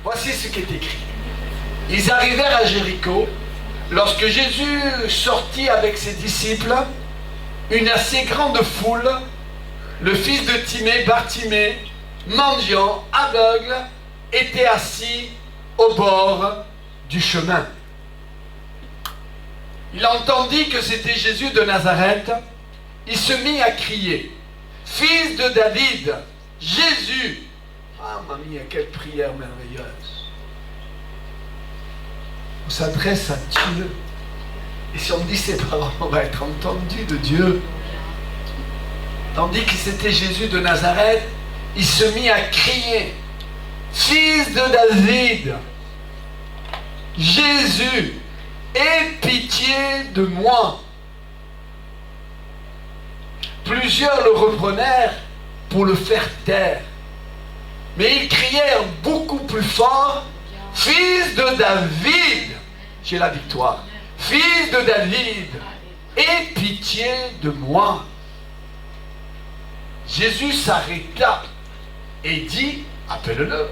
Voici ce qui est écrit. Ils arrivèrent à Jéricho. Lorsque Jésus sortit avec ses disciples, une assez grande foule, le fils de Timée, Bartimée, mendiant, aveugle, était assis au bord du chemin. Il entendit que c'était Jésus de Nazareth. Il se mit à crier, « Fils de David, Jésus !» Ah, mamie, quelle prière merveilleuse! On s'adresse à Dieu. Et si on dit ses paroles, on va être entendu de Dieu. Tandis que c'était Jésus de Nazareth, il se mit à crier, « Fils de David, Jésus, aie pitié de moi !» Plusieurs le reprenèrent pour le faire taire. Mais ils crièrent beaucoup plus fort, « Fils de David !» J'ai la victoire. « Fils de David, aie pitié de moi !» Jésus s'arrêta et dit, « Appelle-le. »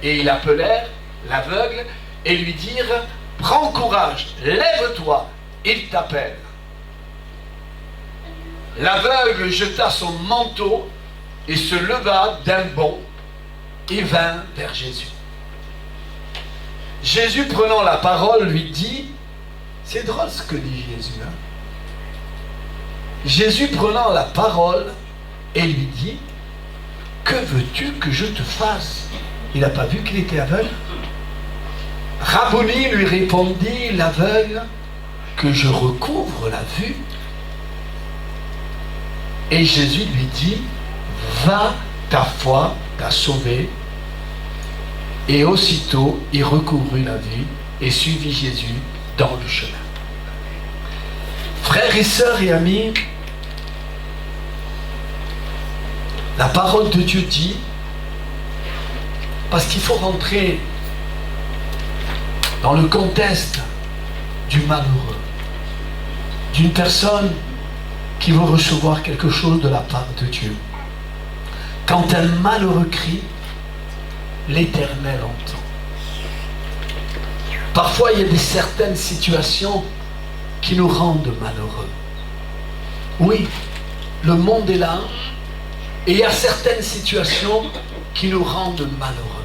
Et ils appelèrent l'aveugle et lui dirent, « Prends courage, lève-toi, il t'appelle. » L'aveugle jeta son manteau et se leva d'un bond et vint vers Jésus. Jésus, prenant la parole, lui dit, c'est drôle ce que dit Jésus, hein? Jésus, prenant la parole, et lui dit, que veux-tu que je te fasse? Il n'a pas vu qu'il était aveugle. Rabboni, lui répondit l'aveugle, que je recouvre la vue. Et Jésus lui dit, va, ta foi t'a sauvé. Et aussitôt, il recouvrit la vue et suivit Jésus dans le chemin. Frères et sœurs et amis, la parole de Dieu dit, parce qu'il faut rentrer dans le contexte du malheureux, d'une personne qui veut recevoir quelque chose de la part de Dieu. Quand un malheureux crie, l'Éternel entend. Parfois, il y a certaines situations qui nous rendent malheureux. Oui, le monde est là, et il y a certaines situations qui nous rendent malheureux.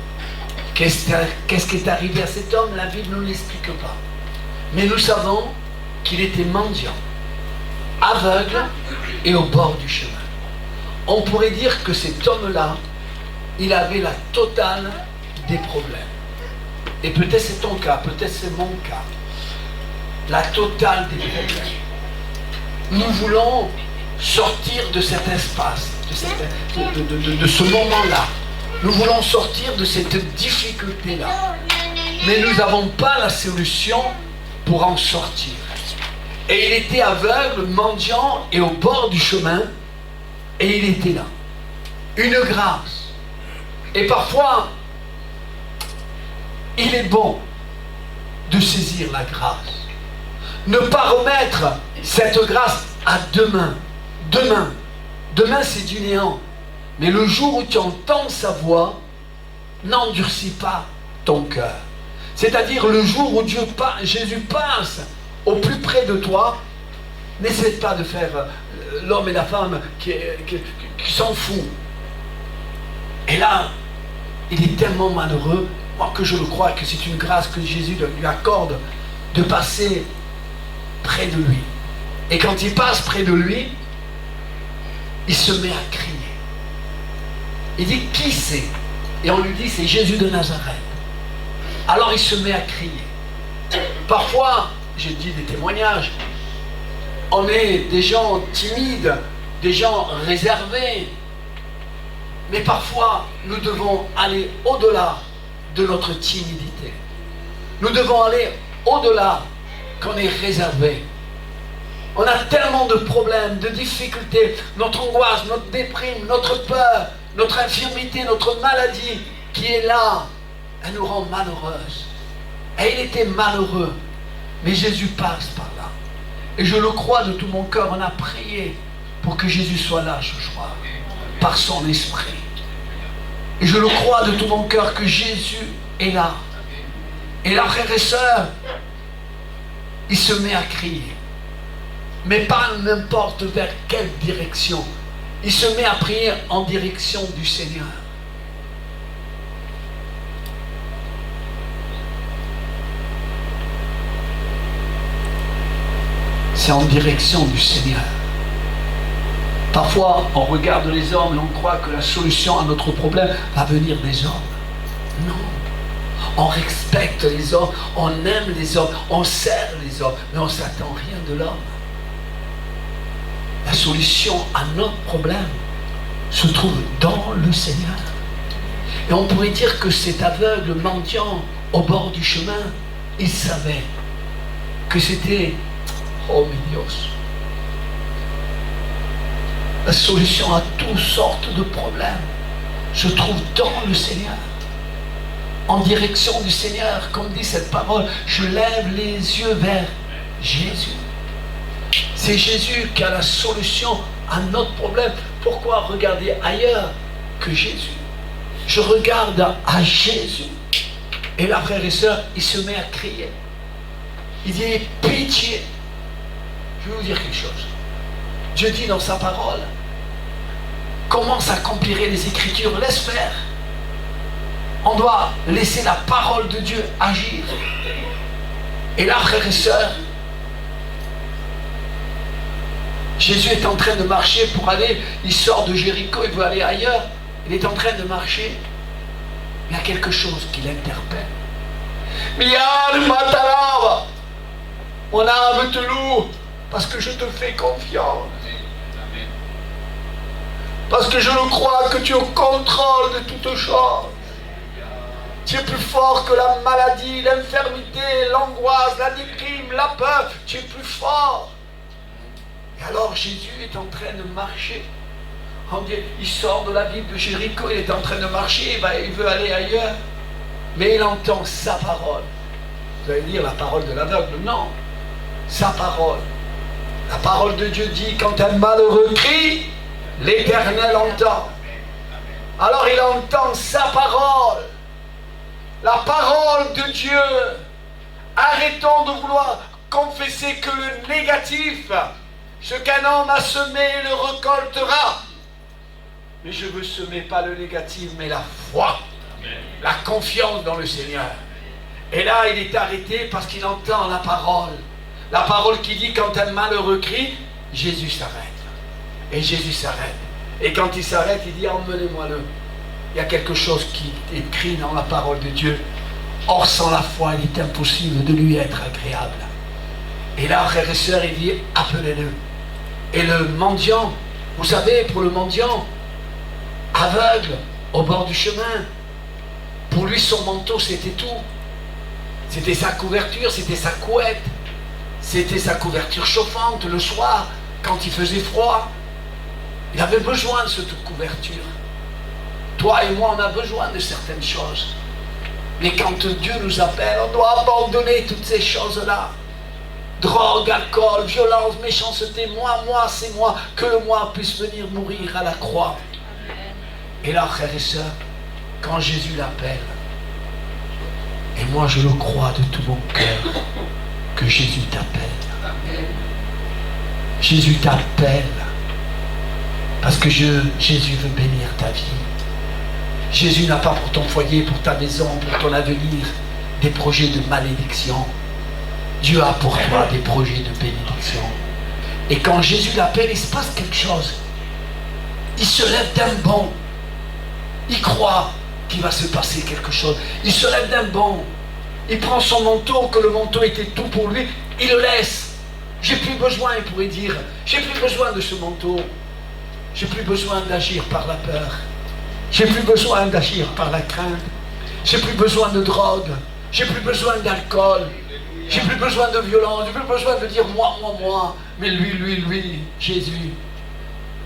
Qu'est-ce qui est arrivé à cet homme? La Bible ne l'explique pas. Mais nous savons qu'il était mendiant, aveugle et au bord du chemin. On pourrait dire que cet homme-là, il avait la totale des problèmes. Et peut-être c'est ton cas, peut-être c'est mon cas. La totale des problèmes. Nous voulons sortir de cet espace, de ce moment-là. Nous voulons sortir de cette difficulté-là. Mais nous n'avons pas la solution pour en sortir. Et il était aveugle, mendiant et au bord du chemin. Et il était là. Une grâce. Et parfois, il est bon de saisir la grâce. Ne pas remettre cette grâce à demain. Demain c'est du néant. Mais le jour où tu entends sa voix, n'endurcis pas ton cœur. C'est-à-dire le jour où Jésus passe au plus près de toi, n'essaie pas de faire l'homme et la femme qui s'en fout. Et là, il est tellement malheureux, moi que je le crois, que c'est une grâce que Jésus lui accorde de passer près de lui. Et quand il passe près de lui, il se met à crier. Il dit, qui c'est? Et on lui dit, c'est Jésus de Nazareth. Alors il se met à crier. Parfois, j'ai dit des témoignages, on est des gens timides, des gens réservés. Mais parfois, nous devons aller au-delà de notre timidité. Nous devons aller au-delà qu'on est réservé. On a tellement de problèmes, de difficultés, notre angoisse, notre déprime, notre peur, notre infirmité, notre maladie qui est là, elle nous rend malheureuses. Et il était malheureux, mais Jésus passe par là. Et je le crois de tout mon cœur, on a prié pour que Jésus soit là ce soir, par son esprit. Et je le crois de tout mon cœur que Jésus est là. Et là, frères et sœurs, il se met à crier. Mais pas n'importe vers quelle direction. Il se met à prier en direction du Seigneur. C'est en direction du Seigneur. Parfois, on regarde les hommes et on croit que la solution à notre problème va venir des hommes. Non. On respecte les hommes, on aime les hommes, on sert les hommes, mais on ne s'attend rien de l'homme. La solution à notre problème se trouve dans le Seigneur. Et on pourrait dire que cet aveugle mendiant au bord du chemin, il savait que c'était oh mi Dios, la solution à toutes sortes de problèmes se trouve dans le Seigneur. En direction du Seigneur, comme dit cette parole, je lève les yeux vers Jésus. C'est Jésus qui a la solution à notre problème. Pourquoi regarder ailleurs que Jésus? Je regarde à Jésus. Et là, frères et sœurs, il se met à crier. Il dit, pitié. Je vais vous dire quelque chose. Dieu dit dans sa parole, comment s'accompliraient les Écritures? Laisse faire. On doit laisser la parole de Dieu agir. Et là, frères et sœurs, Jésus est en train de marcher pour aller, il sort de Jéricho, il veut aller ailleurs. Il est en train de marcher. Il y a quelque chose qui l'interpelle. Mial Matalava, mon âme te loue, parce que je te fais confiance. Parce que je le crois que tu es au contrôle de toutes choses. Tu es plus fort que la maladie, l'infirmité, l'angoisse, la déprime, la peur. Tu es plus fort. Et alors Jésus est en train de marcher. Il sort de la ville de Jéricho, il est en train de marcher, il veut aller ailleurs. Mais il entend sa parole. Vous allez dire la parole de l'aveugle? Non. Sa parole. La parole de Dieu dit, quand un malheureux crie, l'Éternel entend. Alors il entend sa parole. La parole de Dieu. Arrêtons de vouloir confesser que le négatif, ce qu'un homme a semé, le récoltera. Mais je veux semer pas le négatif, mais la foi, la confiance dans le Seigneur. Et là, il est arrêté parce qu'il entend la parole. La parole qui dit, quand un malheureux crie, Jésus s'arrête. Et Jésus s'arrête. Et quand il s'arrête, il dit, emmenez-moi-le. Il y a quelque chose qui est écrit dans la parole de Dieu. Or, sans la foi, il est impossible de lui être agréable. Et là, frères et sœurs, il dit, appelez-le. Et le mendiant, vous savez, pour le mendiant, aveugle, au bord du chemin, pour lui, son manteau, c'était tout. C'était sa couverture, c'était sa couette, c'était sa couverture chauffante le soir, quand il faisait froid. Il avait besoin de cette couverture. Toi et moi, on a besoin de certaines choses. Mais quand Dieu nous appelle, on doit abandonner toutes ces choses-là. Drogue, alcool, violence, méchanceté, moi, c'est moi, que le moi puisse venir mourir à la croix. Et là, frères et sœurs, quand Jésus l'appelle, et moi je le crois de tout mon cœur, que Jésus t'appelle. Jésus t'appelle, parce que Jésus veut bénir ta vie. Jésus n'a pas pour ton foyer, pour ta maison, pour ton avenir, des projets de malédiction. Dieu a pour toi des projets de bénédiction. Et quand Jésus l'appelle, il se passe quelque chose. Il se lève d'un bond. Il croit qu'il va se passer quelque chose. Il se lève d'un bond. Il prend son manteau, que le manteau était tout pour lui. Il le laisse. J'ai plus besoin, il pourrait dire. J'ai plus besoin de ce manteau. J'ai plus besoin d'agir par la peur. J'ai plus besoin d'agir par la crainte. J'ai plus besoin de drogue. J'ai plus besoin d'alcool. J'ai plus besoin de violence. J'ai plus besoin de dire moi. Mais lui, Jésus.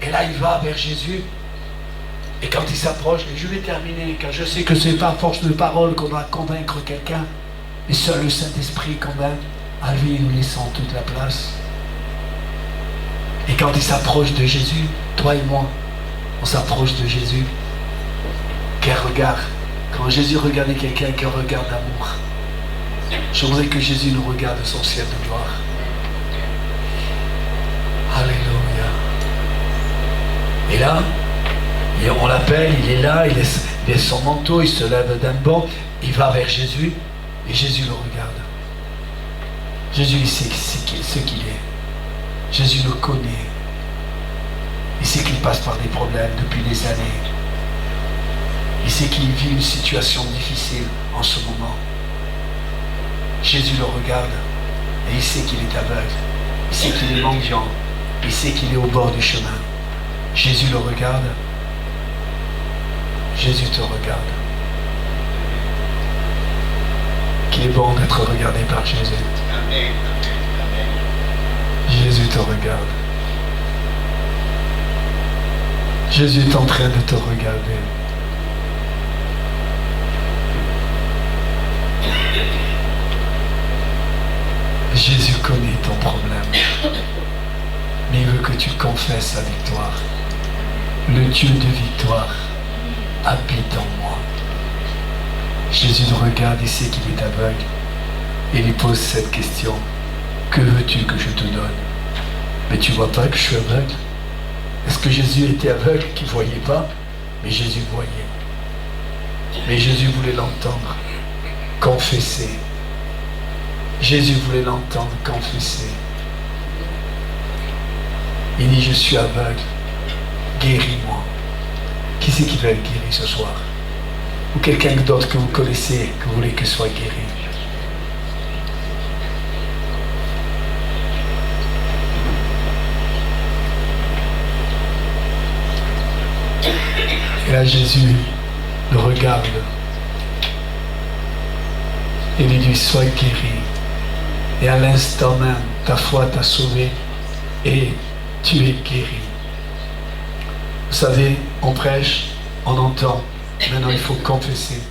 Et là, il va vers Jésus. Et quand il s'approche, et je vais terminer, car je sais que c'est pas à force de parole qu'on va convaincre quelqu'un, mais seul le Saint-Esprit convainc, à lui nous laissons toute la place. Et quand il s'approche de Jésus, toi et moi, on s'approche de Jésus. Quel regard. Quand Jésus regardait quelqu'un, quel regard d'amour. Je voudrais que Jésus nous regarde de son ciel de gloire. Alléluia. Et là, on l'appelle, il est là, il laisse son manteau, il se lève d'un bond, il va vers Jésus, et Jésus le regarde. Jésus, il sait ce qu'il est. Jésus le connaît. Il sait qu'il passe par des problèmes depuis des années. Il sait qu'il vit une situation difficile en ce moment. Jésus le regarde et il sait qu'il est aveugle. Il sait qu'il est mendiant. Il sait qu'il est au bord du chemin. Jésus le regarde. Jésus te regarde. Qu'il est bon d'être regardé par Jésus. Amen. Jésus te regarde. Jésus est en train de te regarder. Jésus connaît ton problème. Mais il veut que tu confesses sa victoire. Le Dieu de victoire habite en moi. Jésus le regarde, il sait qu'il est aveugle. Et il lui pose cette question. Que veux-tu que je te donne? Mais tu vois pas que je suis aveugle? Est-ce que Jésus était aveugle, qu'il ne voyait pas? Mais Jésus voyait. Mais Jésus voulait l'entendre confesser. Jésus voulait l'entendre confesser. Il dit, je suis aveugle, guéris-moi. Qui c'est qui veut être guéri ce soir? Ou quelqu'un d'autre que vous connaissez, que vous voulez qu'il soit guéri? Et là, Jésus le regarde et lui dit, sois guéri. Et à l'instant même, ta foi t'a sauvé et tu es guéri. Vous savez, on prêche, on entend. Maintenant, il faut confesser.